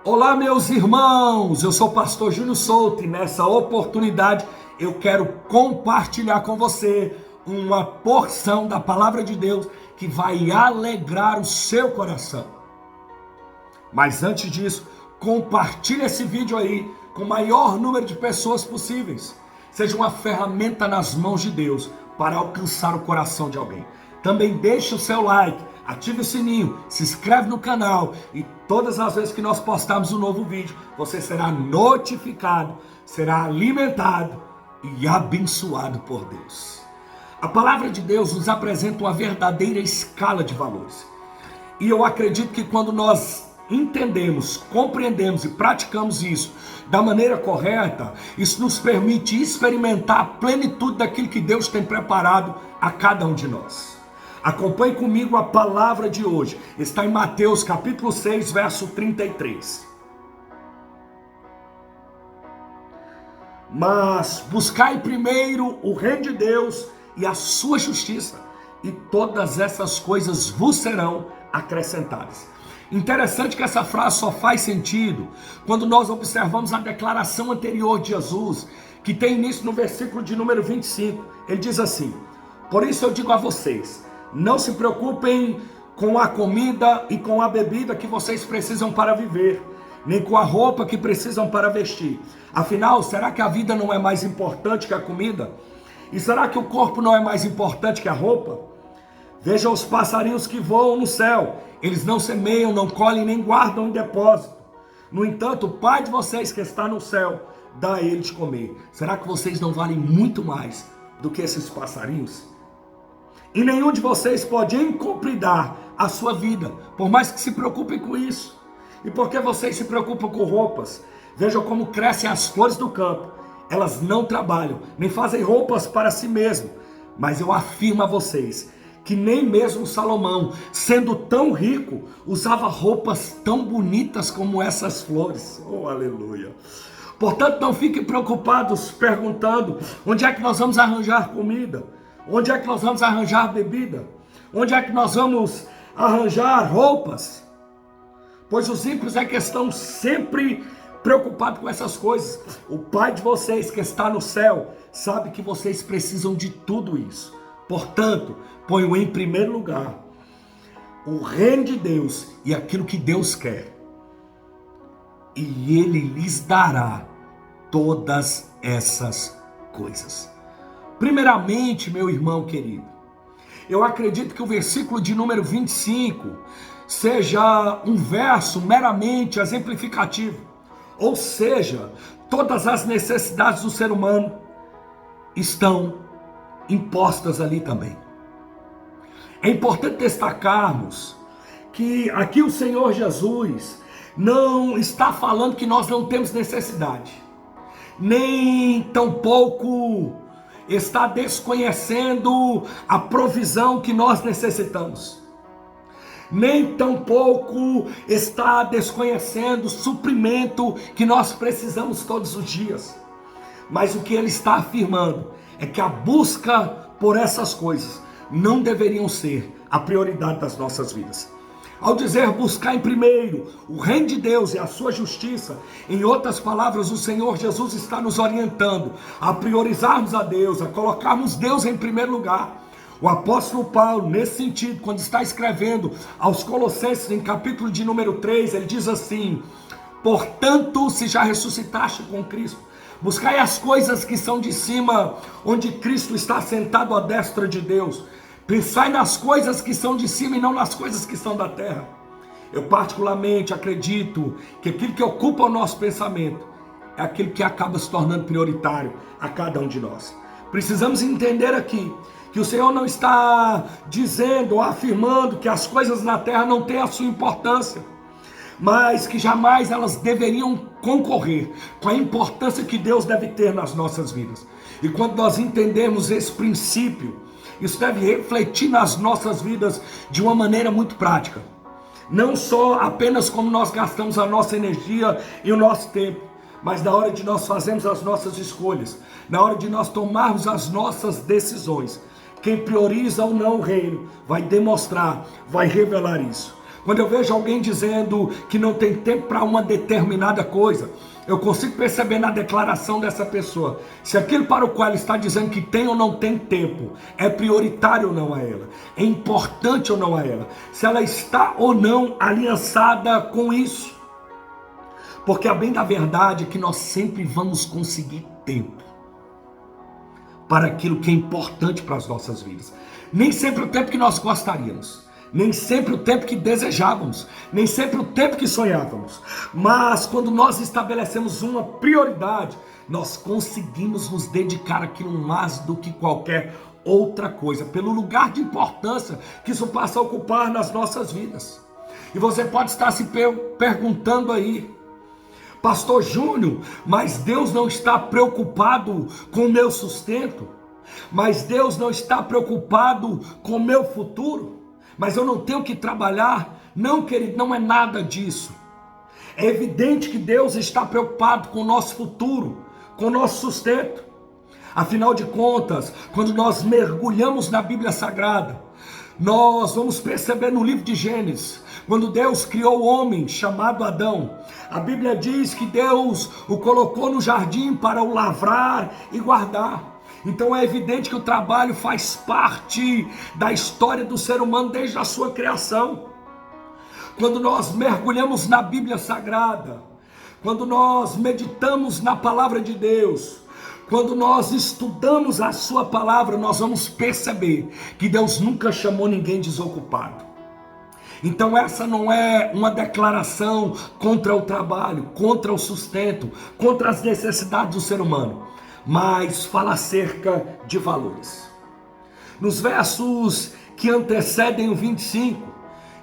Olá, meus irmãos, eu sou o pastor Júnior Souto e nessa oportunidade eu quero compartilhar com você uma porção da palavra de Deus que vai alegrar o seu coração. Mas antes disso, compartilhe esse vídeo aí com o maior número de pessoas possíveis. Seja uma ferramenta nas mãos de Deus para alcançar o coração de alguém. Também deixe o seu like, ative o sininho, se inscreve no canal e todas as vezes que nós postarmos um novo vídeo, você será notificado, será alimentado e abençoado por Deus. A palavra de Deus nos apresenta uma verdadeira escala de valores. E eu acredito que quando nós entendemos, compreendemos e praticamos isso da maneira correta, isso nos permite experimentar a plenitude daquilo que Deus tem preparado a cada um de nós. Acompanhe comigo a palavra de hoje. Está em Mateus capítulo 6, verso 33. Mas buscai primeiro o reino de Deus e a sua justiça, e todas essas coisas vos serão acrescentadas. Interessante que essa frase só faz sentido quando nós observamos a declaração anterior de Jesus, que tem início no versículo de número 25. Ele diz assim: por isso eu digo a vocês, não se preocupem com a comida e com a bebida que vocês precisam para viver, nem com a roupa que precisam para vestir. Afinal, será que a vida não é mais importante que a comida? E será que o corpo não é mais importante que a roupa? Vejam os passarinhos que voam no céu. Eles não semeiam, não colhem, nem guardam em depósito. No entanto, o Pai de vocês que está no céu dá a eles de comer. Será que vocês não valem muito mais do que esses passarinhos? E nenhum de vocês pode encompridar a sua vida, por mais que se preocupem com isso. E por que vocês se preocupam com roupas? Vejam como crescem as flores do campo. Elas não trabalham, nem fazem roupas para si mesmo. Mas eu afirmo a vocês que nem mesmo Salomão, sendo tão rico, usava roupas tão bonitas como essas flores. Oh, aleluia! Portanto, não fiquem preocupados perguntando: onde é que nós vamos arranjar comida? Onde é que nós vamos arranjar bebida? Onde é que nós vamos arranjar roupas? Pois os ímpios é que estão sempre preocupados com essas coisas. O Pai de vocês que está no céu sabe que vocês precisam de tudo isso. Portanto, ponham em primeiro lugar o reino de Deus e aquilo que Deus quer, e Ele lhes dará todas essas coisas. Primeiramente, meu irmão querido, eu acredito que o versículo de número 25 seja um verso meramente exemplificativo, ou seja, todas as necessidades do ser humano estão impostas ali também. É importante destacarmos que aqui o Senhor Jesus não está falando que nós não temos necessidade, nem tampouco está desconhecendo a provisão que nós necessitamos, nem tampouco está desconhecendo o suprimento que nós precisamos todos os dias. Mas o que ele está afirmando é que a busca por essas coisas não deveriam ser a prioridade das nossas vidas. Ao dizer buscar em primeiro o reino de Deus e a sua justiça, em outras palavras, o Senhor Jesus está nos orientando a priorizarmos a Deus, a colocarmos Deus em primeiro lugar. O apóstolo Paulo, nesse sentido, quando está escrevendo aos Colossenses, em capítulo de número 3, ele diz assim: portanto, se já ressuscitaste com Cristo, buscai as coisas que são de cima, onde Cristo está sentado à destra de Deus. Pensai nas coisas que são de cima e não nas coisas que são da terra. Eu particularmente acredito que aquilo que ocupa o nosso pensamento é aquilo que acaba se tornando prioritário a cada um de nós. Precisamos entender aqui que o Senhor não está dizendo ou afirmando que as coisas na terra não têm a sua importância, mas que jamais elas deveriam concorrer com a importância que Deus deve ter nas nossas vidas. E quando nós entendemos esse princípio, isso deve refletir nas nossas vidas de uma maneira muito prática. Não só apenas como nós gastamos a nossa energia e o nosso tempo, mas na hora de nós fazermos as nossas escolhas, na hora de nós tomarmos as nossas decisões. Quem prioriza ou não o reino vai demonstrar, vai revelar isso. Quando eu vejo alguém dizendo que não tem tempo para uma determinada coisa, eu consigo perceber na declaração dessa pessoa se aquilo para o qual ela está dizendo que tem ou não tem tempo é prioritário ou não a ela, é importante ou não a ela, se ela está ou não aliançada com isso. Porque a bem da verdade é que nós sempre vamos conseguir tempo para aquilo que é importante para as nossas vidas. Nem sempre o tempo que nós gostaríamos, nem sempre o tempo que desejávamos, nem sempre o tempo que sonhávamos, mas quando nós estabelecemos uma prioridade, nós conseguimos nos dedicar àquilo mais do que qualquer outra coisa, pelo lugar de importância que isso passa a ocupar nas nossas vidas. E você pode estar se perguntando aí: Pastor Júnior, mas Deus não está preocupado com o meu sustento? Mas Deus não está preocupado com o meu futuro? Mas eu não tenho que trabalhar? Não, querido, não é nada disso. É evidente que Deus está preocupado com o nosso futuro, com o nosso sustento. Afinal de contas, quando nós mergulhamos na Bíblia Sagrada, nós vamos perceber no livro de Gênesis, quando Deus criou o homem chamado Adão, a Bíblia diz que Deus o colocou no jardim para o lavrar e guardar. Então é evidente que o trabalho faz parte da história do ser humano desde a sua criação. Quando nós mergulhamos na Bíblia Sagrada, quando nós meditamos na palavra de Deus, quando nós estudamos a sua palavra, nós vamos perceber que Deus nunca chamou ninguém desocupado. Então essa não é uma declaração contra o trabalho, contra o sustento, contra as necessidades do ser humano, mas fala acerca de valores. Nos versos que antecedem o 25,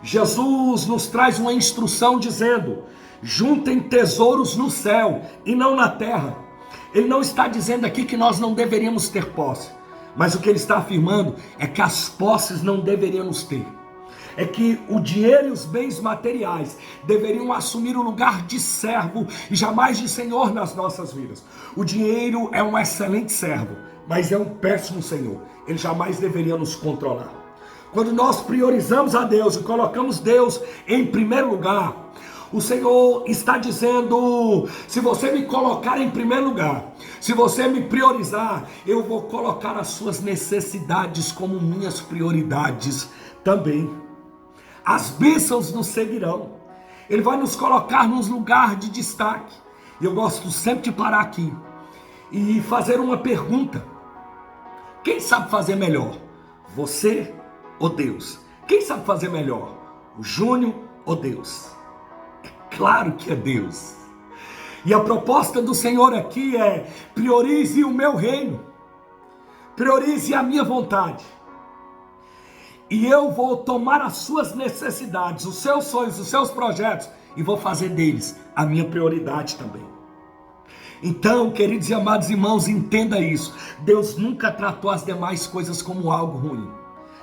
Jesus nos traz uma instrução dizendo: juntem tesouros no céu e não na terra. Ele não está dizendo aqui que nós não deveríamos ter posse, mas o que ele está afirmando é que as posses não deveríamos ter. É que o dinheiro e os bens materiais deveriam assumir o lugar de servo e jamais de senhor nas nossas vidas. O dinheiro é um excelente servo, mas é um péssimo senhor. Ele jamais deveria nos controlar. Quando nós priorizamos a Deus e colocamos Deus em primeiro lugar, o Senhor está dizendo: se você me colocar em primeiro lugar, se você me priorizar, eu vou colocar as suas necessidades como minhas prioridades também. As bênçãos nos seguirão. Ele vai nos colocar num lugar de destaque. E eu gosto sempre de parar aqui e fazer uma pergunta: quem sabe fazer melhor? Você ou Deus? Quem sabe fazer melhor? O Júnior ou Deus? É claro que é Deus. E a proposta do Senhor aqui é: priorize o meu reino, priorize a minha vontade, e eu vou tomar as suas necessidades, os seus sonhos, os seus projetos, e vou fazer deles a minha prioridade também. Então, queridos e amados irmãos, entenda isso: Deus nunca tratou as demais coisas como algo ruim,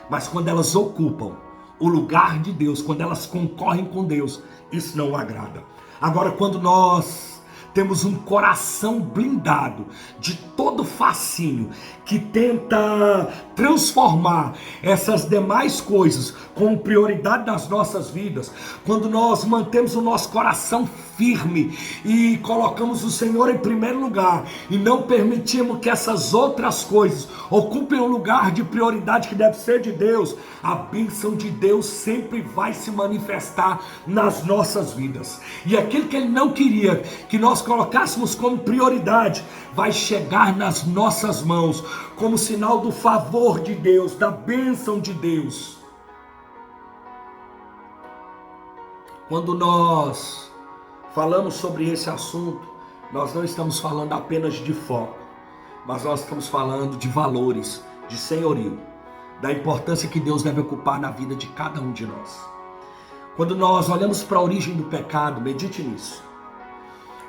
mas quando elas ocupam o lugar de Deus, quando elas concorrem com Deus, isso não o agrada. Agora, quando nós temos um coração blindado de todo fascínio, que tenta transformar essas demais coisas como prioridade das nossas vidas, quando nós mantemos o nosso coração firme e colocamos o Senhor em primeiro lugar e não permitimos que essas outras coisas ocupem o lugar de prioridade que deve ser de Deus, a bênção de Deus sempre vai se manifestar nas nossas vidas. E aquilo que Ele não queria que nós colocássemos como prioridade vai chegar nas nossas mãos como sinal do favor de Deus, da bênção de Deus. Quando nós falamos sobre esse assunto, nós não estamos falando apenas de foco, mas nós estamos falando de valores, de senhorio, da importância que Deus deve ocupar na vida de cada um de nós. Quando nós olhamos para a origem do pecado, medite nisso.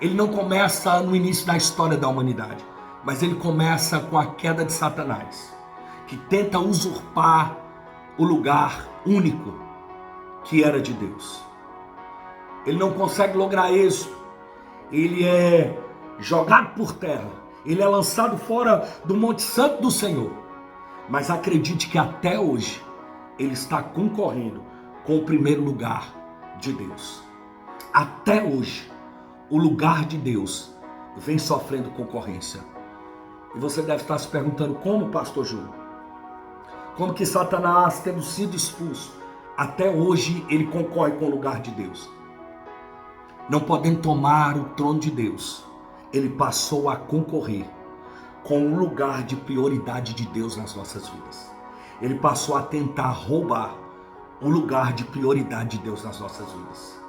Ele não começa no início da história da humanidade, mas ele começa com a queda de Satanás, que tenta usurpar o lugar único que era de Deus. Ele não consegue lograr isso. Ele é jogado por terra, ele é lançado fora do Monte Santo do Senhor. Mas acredite que até hoje ele está concorrendo com o primeiro lugar de Deus. Até hoje, o lugar de Deus vem sofrendo concorrência. E você deve estar se perguntando: como, pastor Júlio? Como que Satanás, tendo sido expulso, até hoje ele concorre com o lugar de Deus? Não podendo tomar o trono de Deus, ele passou a concorrer com o lugar de prioridade de Deus nas nossas vidas. Ele passou a tentar roubar o lugar de prioridade de Deus nas nossas vidas.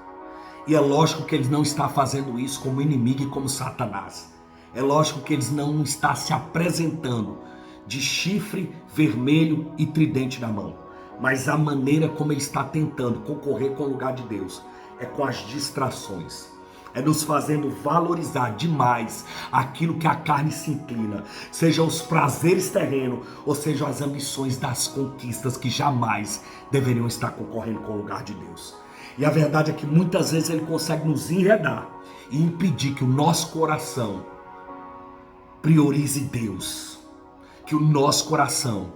E é lógico que ele não está fazendo isso como inimigo e como Satanás. É lógico que ele não está se apresentando de chifre vermelho e tridente na mão. Mas a maneira como ele está tentando concorrer com o lugar de Deus é com as distrações. É nos fazendo valorizar demais aquilo que a carne se inclina, seja os prazeres terrenos, ou seja as ambições das conquistas que jamais deveriam estar concorrendo com o lugar de Deus. E a verdade é que muitas vezes ele consegue nos enredar e impedir que o nosso coração priorize Deus, que o nosso coração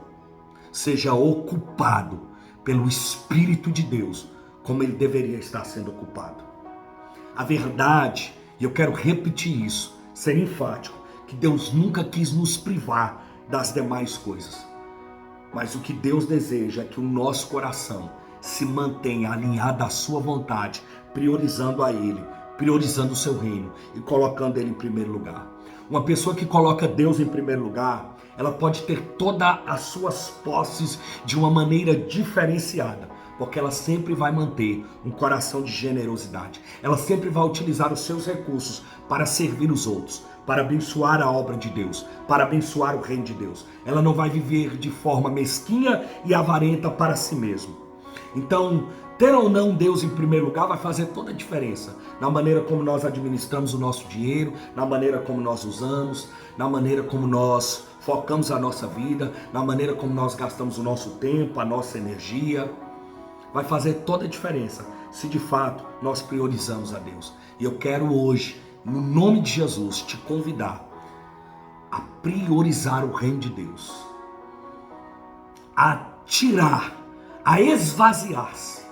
seja ocupado pelo Espírito de Deus, como ele deveria estar sendo ocupado. A verdade, e eu quero repetir isso, ser enfático, que Deus nunca quis nos privar das demais coisas. Mas o que Deus deseja é que o nosso coração se mantenha alinhado à sua vontade, priorizando a Ele, priorizando o seu reino e colocando Ele em primeiro lugar. Uma pessoa que coloca Deus em primeiro lugar, ela pode ter todas as suas posses de uma maneira diferenciada, porque ela sempre vai manter um coração de generosidade. Ela sempre vai utilizar os seus recursos para servir os outros, para abençoar a obra de Deus, para abençoar o reino de Deus. Ela não vai viver de forma mesquinha e avarenta para si mesma. Então, ter ou não Deus em primeiro lugar vai fazer toda a diferença na maneira como nós administramos o nosso dinheiro, na maneira como nós usamos, na maneira como nós focamos a nossa vida, na maneira como nós gastamos o nosso tempo, a nossa energia. Vai fazer toda a diferença se de fato nós priorizamos a Deus. E eu quero hoje, no nome de Jesus, te convidar a priorizar o reino de Deus, a tirar, a esvaziar-se,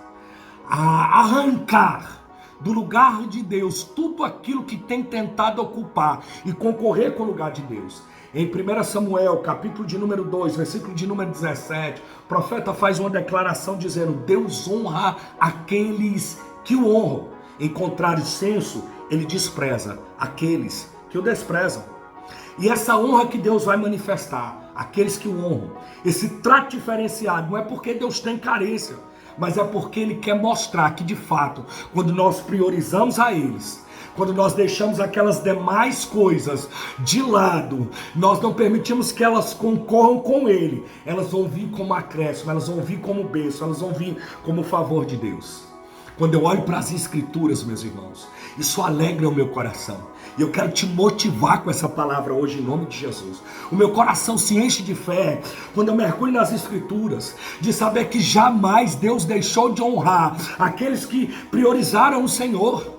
a arrancar do lugar de Deus tudo aquilo que tem tentado ocupar e concorrer com o lugar de Deus. Em 1 Samuel, capítulo de número 2, versículo de número 17, o profeta faz uma declaração dizendo: Deus honra aqueles que o honram. Em contrário senso, ele despreza aqueles que o desprezam. E essa honra que Deus vai manifestar, aqueles que o honram, esse trato diferenciado, não é porque Deus tem carência, mas é porque Ele quer mostrar que de fato, quando nós priorizamos a eles, quando nós deixamos aquelas demais coisas de lado, nós não permitimos que elas concorram com Ele, elas vão vir como acréscimo, elas vão vir como bênção, elas vão vir como favor de Deus. Quando eu olho para as Escrituras, meus irmãos, isso alegra o meu coração. E eu quero te motivar com essa palavra hoje em nome de Jesus. O meu coração se enche de fé quando eu mergulho nas Escrituras, de saber que jamais Deus deixou de honrar aqueles que priorizaram o Senhor.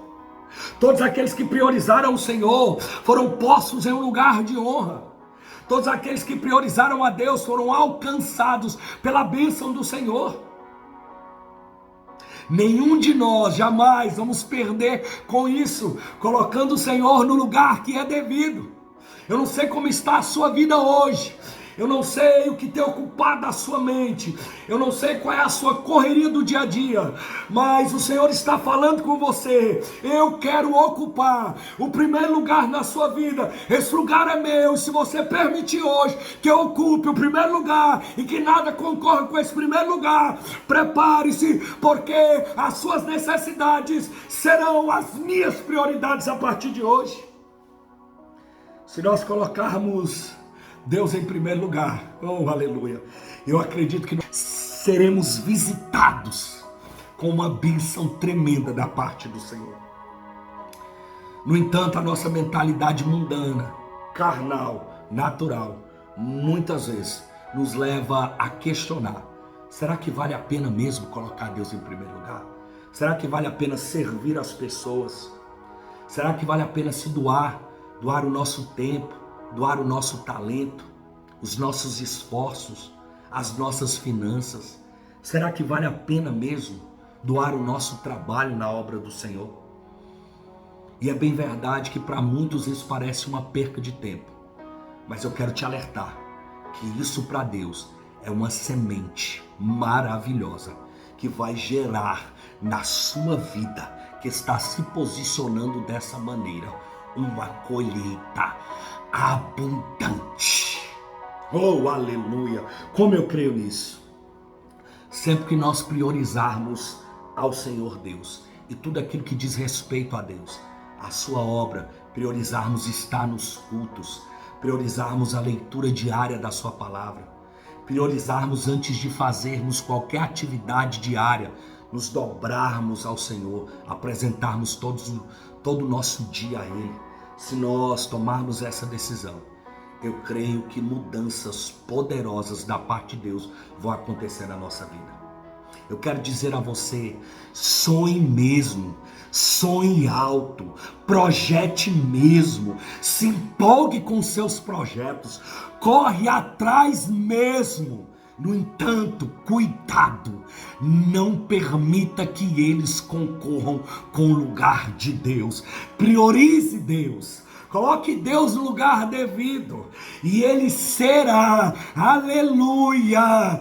Todos aqueles que priorizaram o Senhor foram postos em um lugar de honra. Todos aqueles que priorizaram a Deus foram alcançados pela bênção do Senhor. Nenhum de nós jamais vamos perder com isso, colocando o Senhor no lugar que é devido. Eu não sei como está a sua vida hoje. Eu não sei o que tem ocupado a sua mente. Eu não sei qual é a sua correria do dia a dia. Mas o Senhor está falando com você. Eu quero ocupar o primeiro lugar na sua vida. Esse lugar é meu. E se você permitir hoje que eu ocupe o primeiro lugar e que nada concorra com esse primeiro lugar, prepare-se, porque as suas necessidades serão as minhas prioridades a partir de hoje. Se nós colocarmos Deus em primeiro lugar, oh aleluia, eu acredito que nós seremos visitados com uma bênção tremenda da parte do Senhor. No entanto, a nossa mentalidade mundana, carnal, natural, muitas vezes nos leva a questionar: será que vale a pena mesmo colocar Deus em primeiro lugar? Será que vale a pena servir as pessoas? Será que vale a pena se doar o nosso tempo, doar o nosso talento, os nossos esforços, as nossas finanças? Será que vale a pena mesmo doar o nosso trabalho na obra do Senhor. E é bem verdade que para muitos isso parece uma perca de tempo, mas eu quero te alertar que isso para Deus é uma semente maravilhosa que vai gerar na sua vida, que está se posicionando dessa maneira, uma colheita abundante. Oh, aleluia! Como eu creio nisso. Sempre que nós priorizarmos ao Senhor Deus e tudo aquilo que diz respeito a Deus, a sua obra, priorizarmos estar nos cultos, priorizarmos a leitura diária da sua palavra, priorizarmos antes de fazermos qualquer atividade diária, nos dobrarmos ao Senhor, apresentarmos todo o nosso dia a Ele. Se nós tomarmos essa decisão, eu creio que mudanças poderosas da parte de Deus vão acontecer na nossa vida. Eu quero dizer a você, sonhe mesmo, sonhe alto, projete mesmo, se empolgue com seus projetos, corre atrás mesmo. No entanto, cuidado, não permita que eles concorram com o lugar de Deus. Priorize Deus. Coloque Deus no lugar devido e Ele será, aleluia,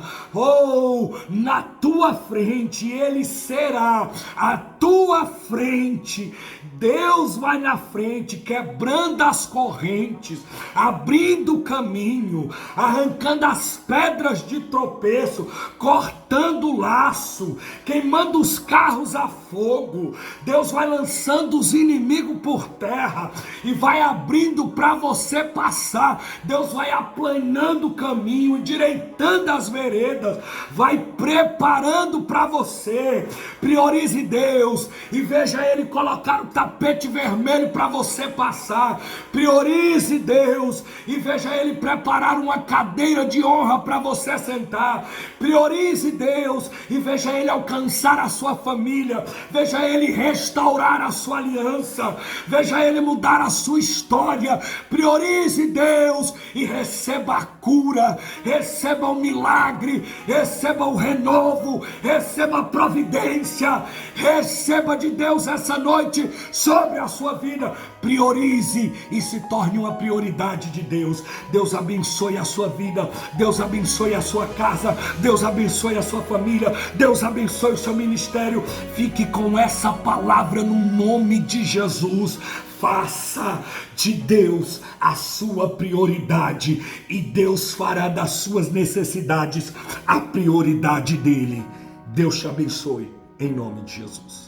na tua frente, Ele será a tua frente. Deus vai na frente, quebrando as correntes, abrindo o caminho, arrancando as pedras de tropeço, cortando o laço, queimando os carros a fogo. Deus vai lançando os inimigos por terra e vai abrindo para você passar. Deus vai aplanando o caminho, endireitando as veredas, vai preparando para você. Priorize Deus e veja Ele colocar o tapete vermelho para você passar. Priorize Deus e veja Ele preparar uma cadeira de honra para você sentar. Priorize Deus e veja Ele alcançar a sua família. Veja Ele restaurar a sua aliança. Veja Ele mudar a sua história. Priorize Deus e receba a cura, receba o milagre, receba o renovo, receba a providência, receba de Deus essa noite sobre a sua vida. Priorize e se torne uma prioridade de Deus. Deus abençoe a sua vida, Deus abençoe a sua casa, Deus abençoe a sua família, Deus abençoe o seu ministério. Fique com essa palavra no nome de Jesus. Faça de Deus a sua prioridade e Deus fará das suas necessidades a prioridade dele. Deus te abençoe em nome de Jesus.